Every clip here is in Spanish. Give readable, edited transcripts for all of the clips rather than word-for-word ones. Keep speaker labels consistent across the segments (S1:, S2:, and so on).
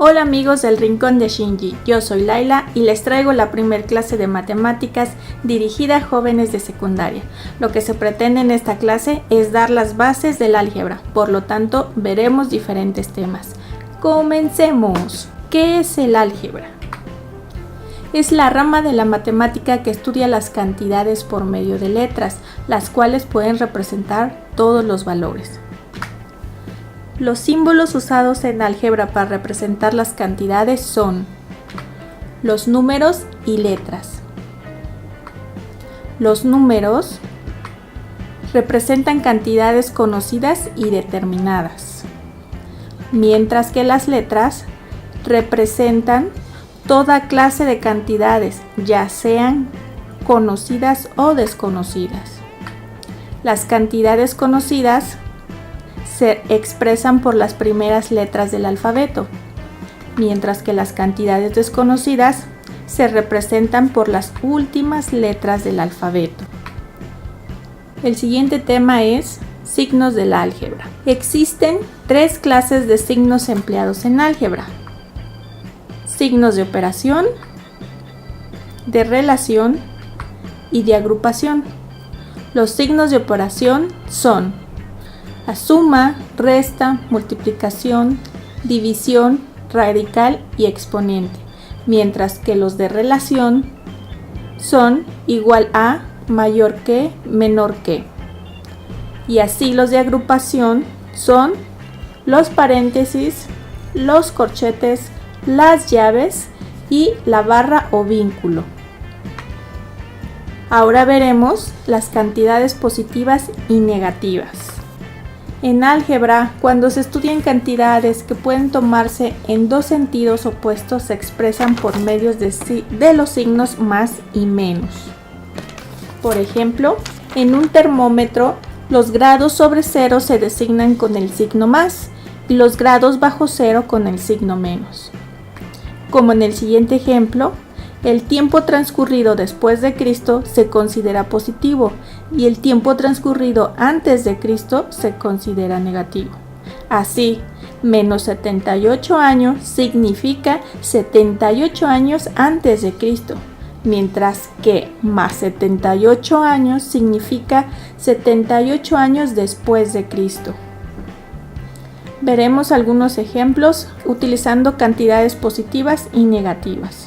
S1: Hola amigos del Rincón de Shinji, yo soy Laila y les traigo la primer clase de matemáticas dirigida a jóvenes de secundaria. Lo que se pretende en esta clase es dar las bases del álgebra, por lo tanto veremos diferentes temas. ¡Comencemos! ¿Qué es el álgebra? Es la rama de la matemática que estudia las cantidades por medio de letras, las cuales pueden representar todos los valores. Los símbolos usados en álgebra para representar las cantidades son los números y letras. Los números representan cantidades conocidas y determinadas, mientras que las letras representan toda clase de cantidades, ya sean conocidas o desconocidas. Las cantidades conocidas se expresan por las primeras letras del alfabeto, mientras que las cantidades desconocidas se representan por las últimas letras del alfabeto. El siguiente tema es signos del álgebra. Existen tres clases de signos empleados en álgebra: signos de operación, de relación y de agrupación. Los signos de operación son la suma, resta, multiplicación, división, radical y exponente, mientras que los de relación son igual a, mayor que, menor que. Y así los de agrupación son los paréntesis, los corchetes, las llaves y la barra o vínculo. Ahora veremos las cantidades positivas y negativas. En álgebra, cuando se estudian cantidades que pueden tomarse en dos sentidos opuestos, se expresan por medio de los signos más y menos. Por ejemplo, en un termómetro, los grados sobre cero se designan con el signo más y los grados bajo cero con el signo menos. Como en el siguiente ejemplo, el tiempo transcurrido después de Cristo se considera positivo y el tiempo transcurrido antes de Cristo se considera negativo. Así, menos 78 años significa 78 años antes de Cristo, mientras que más 78 años significa 78 años después de Cristo. Veremos algunos ejemplos utilizando cantidades positivas y negativas.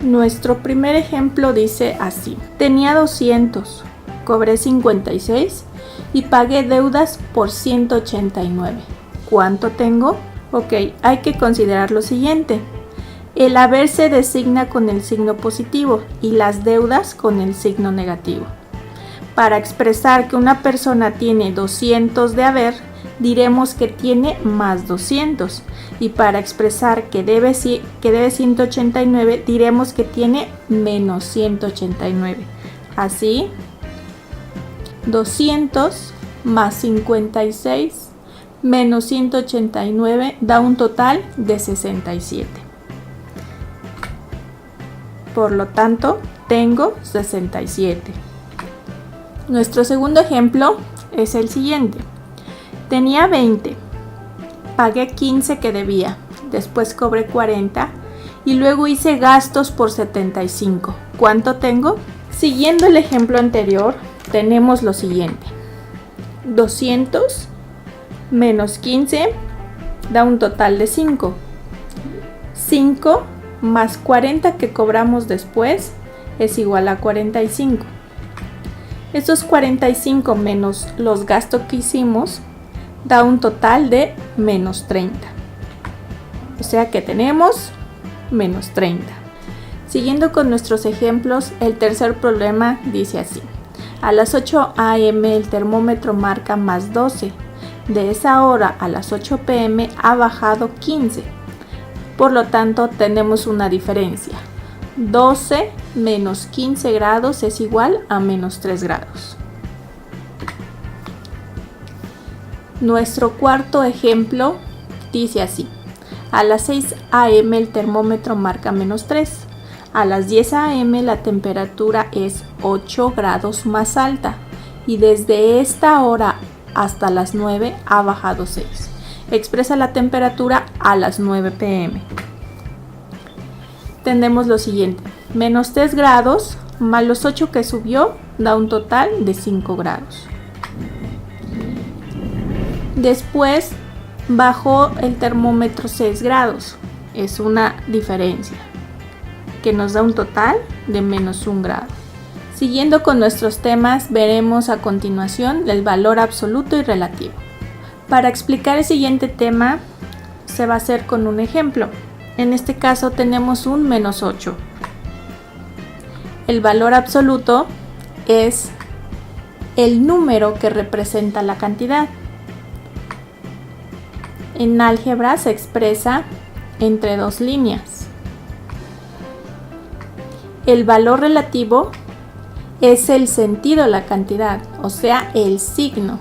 S1: Nuestro primer ejemplo dice así: tenía 200, cobré 56 y pagué deudas por 189. ¿Cuánto tengo? Ok, hay que considerar lo siguiente. El haber se designa con el signo positivo y las deudas con el signo negativo. Para expresar que una persona tiene 200 de haber, diremos que tiene más 200. Y para expresar que debe 189, diremos que tiene menos 189. Así, 200 más 56 menos 189 da un total de 67. Por lo tanto, tengo 67. Nuestro segundo ejemplo es el siguiente. Tenía 20. Pagué 15 que debía, después cobré 40 y luego hice gastos por 75. ¿Cuánto tengo? Siguiendo el ejemplo anterior, tenemos lo siguiente. 200 menos 15 da un total de 5. 5 más 40 que cobramos después es igual a 45. Estos 45 menos los gastos que hicimos da un total de menos 30. O sea que tenemos menos 30. Siguiendo con nuestros ejemplos, el tercer problema dice así: a las 8 a.m. el termómetro marca más 12. De esa hora a las 8 p.m. ha bajado 15. Por lo tanto, tenemos una diferencia. 12 menos 15 grados es igual a menos 3 grados. Nuestro cuarto ejemplo dice así: a las 6 a.m. el termómetro marca menos 3. A las 10 a.m. la temperatura es 8 grados más alta y desde esta hora hasta las 9 ha bajado 6. expresa la temperatura a las 9 p.m. Tenemos lo siguiente: menos 3 grados más los 8 que subió da un total de 5 grados. Después bajó el termómetro 6 grados. Es una diferencia que nos da un total de menos 1 grado. Siguiendo con nuestros temas, veremos a continuación el valor absoluto y relativo. Para explicar el siguiente tema se va a hacer con un ejemplo. En este caso tenemos un menos 8. El valor absoluto es el número que representa la cantidad. En álgebra se expresa entre dos líneas. El valor relativo es el sentido de la cantidad, o sea, el signo.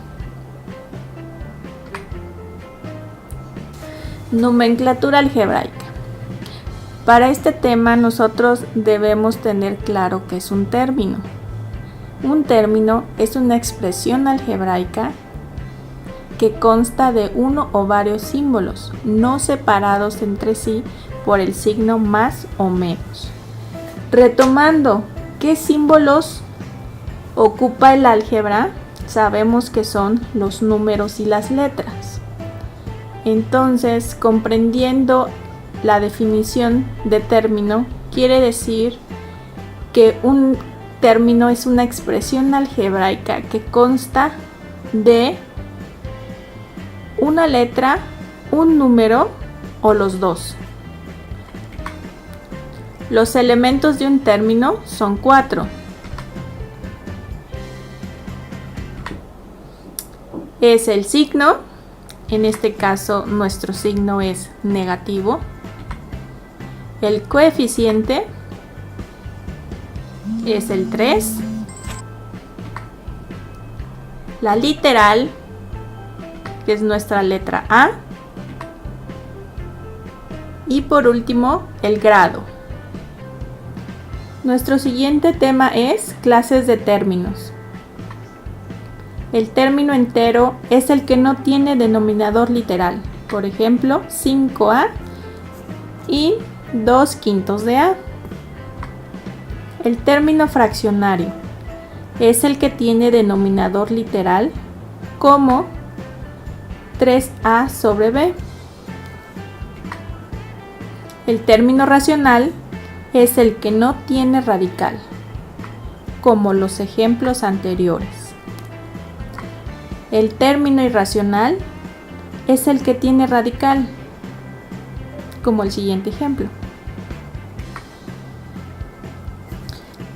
S1: Nomenclatura algebraica. Para este tema nosotros debemos tener claro qué es un término. Un término es una expresión algebraica que consta de uno o varios símbolos, no separados entre sí por el signo más o menos. Retomando, ¿qué símbolos ocupa el álgebra? Sabemos que son los números y las letras. Entonces, comprendiendo la definición de término, quiere decir que un término es una expresión algebraica que consta de una letra, un número o los dos. Los elementos de un término son 4. Es el signo, en este caso nuestro signo es negativo. El coeficiente es el 3. La literal, que es nuestra letra A. Y por último, el grado. Nuestro siguiente tema es clases de términos. El término entero es el que no tiene denominador literal. Por ejemplo, 5A y 2/5 de A. El término fraccionario es el que tiene denominador literal, como 3A sobre B. El término racional es el que no tiene radical, como los ejemplos anteriores. El término irracional es el que tiene radical, como el siguiente ejemplo.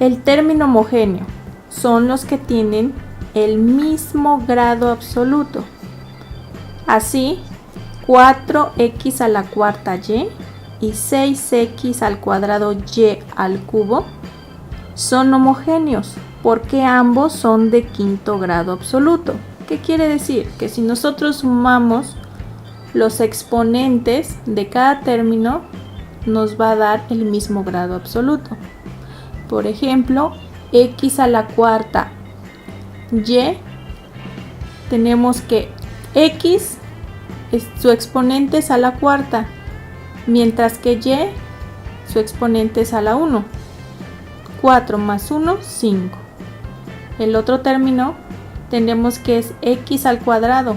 S1: El término homogéneo son los que tienen el mismo grado absoluto. Así, 4x a la cuarta y 6x al cuadrado y al cubo son homogéneos porque ambos son de quinto grado absoluto. ¿Qué quiere decir? Que si nosotros sumamos los exponentes de cada término, nos va a dar el mismo grado absoluto. Por ejemplo, x a la cuarta y, tenemos que x, su exponente es a la cuarta, mientras que y, su exponente es a la 1. 4 más 1, 5. El otro término tenemos que es x al cuadrado,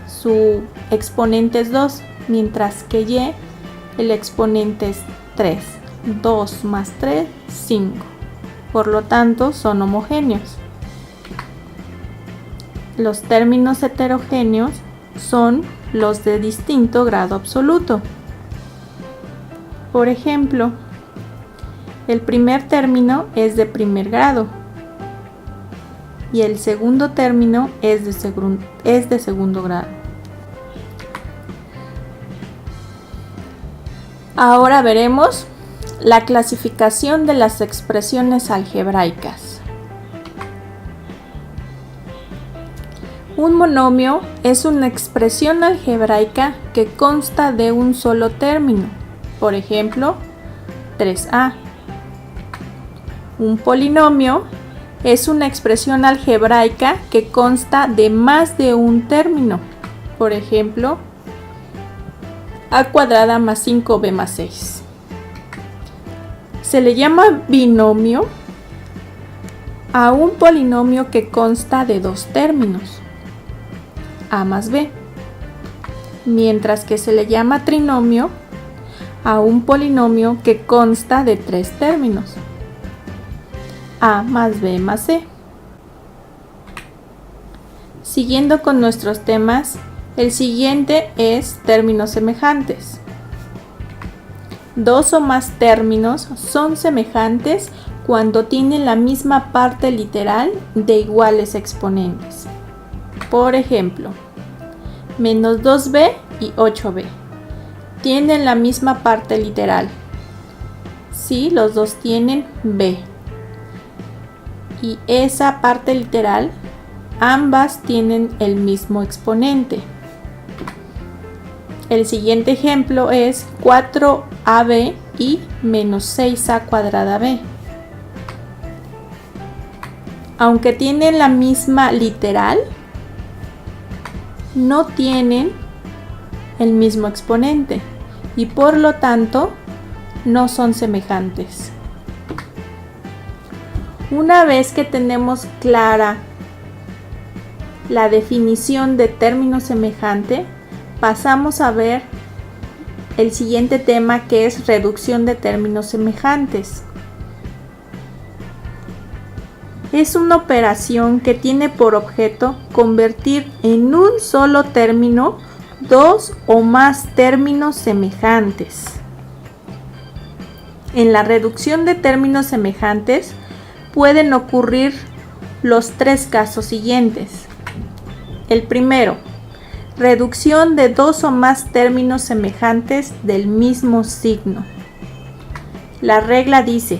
S1: su exponente es 2, mientras que y, el exponente es 3. 2 más 3, 5. Por lo tanto, son homogéneos. Los términos heterogéneos son los de distinto grado absoluto. Por ejemplo, el primer término es de primer grado y el segundo término es de segundo grado. Ahora veremos la clasificación de las expresiones algebraicas. Un monomio es una expresión algebraica que consta de un solo término, por ejemplo, 3A. Un polinomio es una expresión algebraica que consta de más de un término, por ejemplo, a cuadrada más 5b más 6. Se le llama binomio a un polinomio que consta de dos términos, a más b, mientras que se le llama trinomio a un polinomio que consta de tres términos, a más b más c. Siguiendo con nuestros temas, el siguiente es términos semejantes. Dos o más términos son semejantes cuando tienen la misma parte literal de iguales exponentes. Por ejemplo, menos 2b y 8b tienen la misma parte literal si los dos tienen b, y esa parte literal ambas tienen el mismo exponente. El siguiente ejemplo es 4ab y menos 6a cuadrada b. Aunque tienen la misma literal, no tienen el mismo exponente y por lo tanto no son semejantes. Una vez que tenemos clara la definición de término semejante, pasamos a ver el siguiente tema, que es reducción de términos semejantes. Es una operación que tiene por objeto convertir en un solo término dos o más términos semejantes. En la reducción de términos semejantes pueden ocurrir los tres casos siguientes. El primero, reducción de dos o más términos semejantes del mismo signo. La regla dice: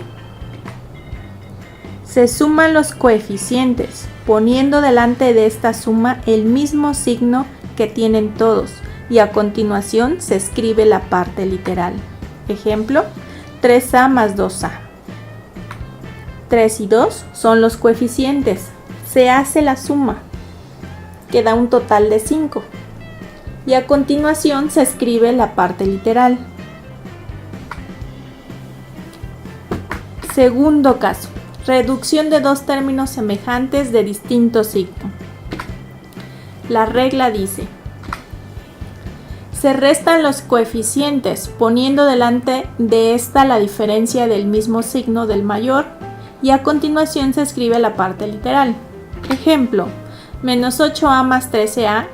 S1: se suman los coeficientes, poniendo delante de esta suma el mismo signo que tienen todos, y a continuación se escribe la parte literal. Ejemplo, 3a más 2a. 3 y 2 son los coeficientes. Se hace la suma, que da un total de 5. Y a continuación se escribe la parte literal. Segundo caso, reducción de dos términos semejantes de distinto signo. La regla dice: se restan los coeficientes poniendo delante de esta la diferencia del mismo signo del mayor, y a continuación se escribe la parte literal. Ejemplo, menos 8a más 13a.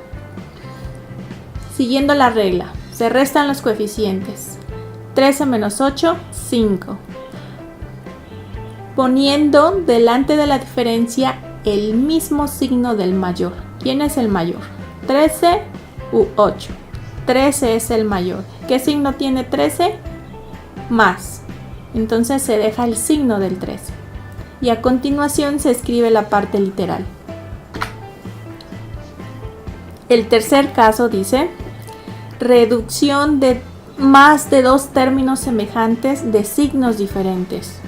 S1: Siguiendo la regla, se restan los coeficientes. 13 menos 8, 5. Poniendo delante de la diferencia el mismo signo del mayor. ¿Quién es el mayor? 13 u 8. 13 es el mayor. ¿Qué signo tiene 13? Más. Entonces se deja el signo del 13. Y a continuación se escribe la parte literal. El tercer caso dice: reducción de más de dos términos semejantes de signos diferentes.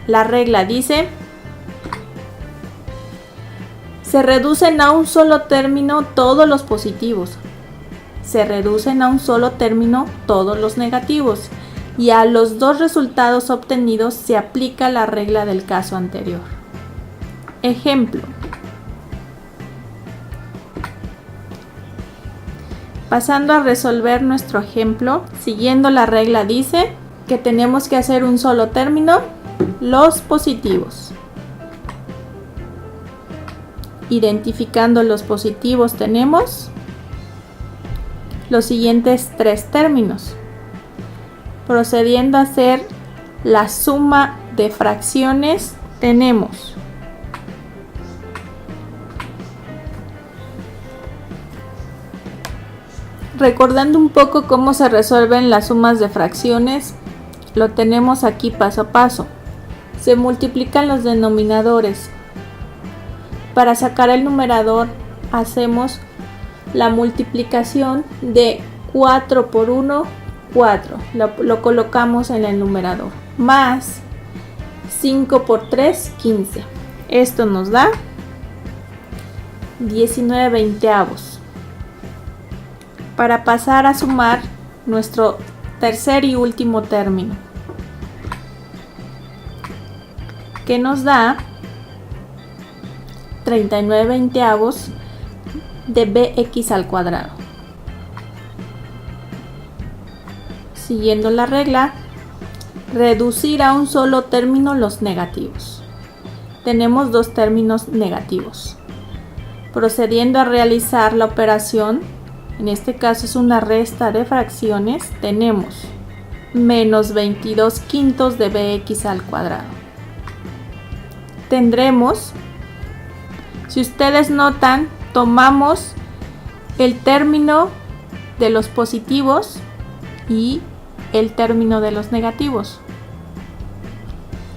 S1: La regla dice: se reducen a un solo término todos los positivos, se reducen a un solo término todos los negativos, y a los dos resultados obtenidos se aplica la regla del caso anterior. Ejemplo. Pasando a resolver nuestro ejemplo, siguiendo la regla dice que tenemos que hacer un solo término, los positivos. Identificando los positivos tenemos los siguientes tres términos. Procediendo a hacer la suma de fracciones tenemos recordando un poco cómo se resuelven las sumas de fracciones, lo tenemos aquí paso a paso. Se multiplican los denominadores. Para sacar el numerador hacemos la multiplicación de 4 por 1, 4. Lo colocamos en el numerador. Más 5 por 3, 15. Esto nos da 19/20. Para pasar a sumar nuestro tercer y último término, que nos da 39/20 de bx al cuadrado. Siguiendo la regla, reducir a un solo término los negativos. Tenemos dos términos negativos. Procediendo a realizar la operación, en este caso es una resta de fracciones, tenemos menos 22/5 de bx al cuadrado. Tendremos, si ustedes notan, tomamos el término de los positivos y el término de los negativos.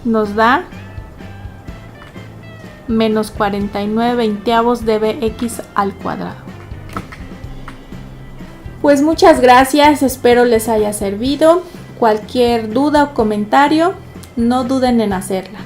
S1: Nos da menos 49/20 de bx al cuadrado. Pues muchas gracias, espero les haya servido. Cualquier duda o comentario, no duden en hacerla.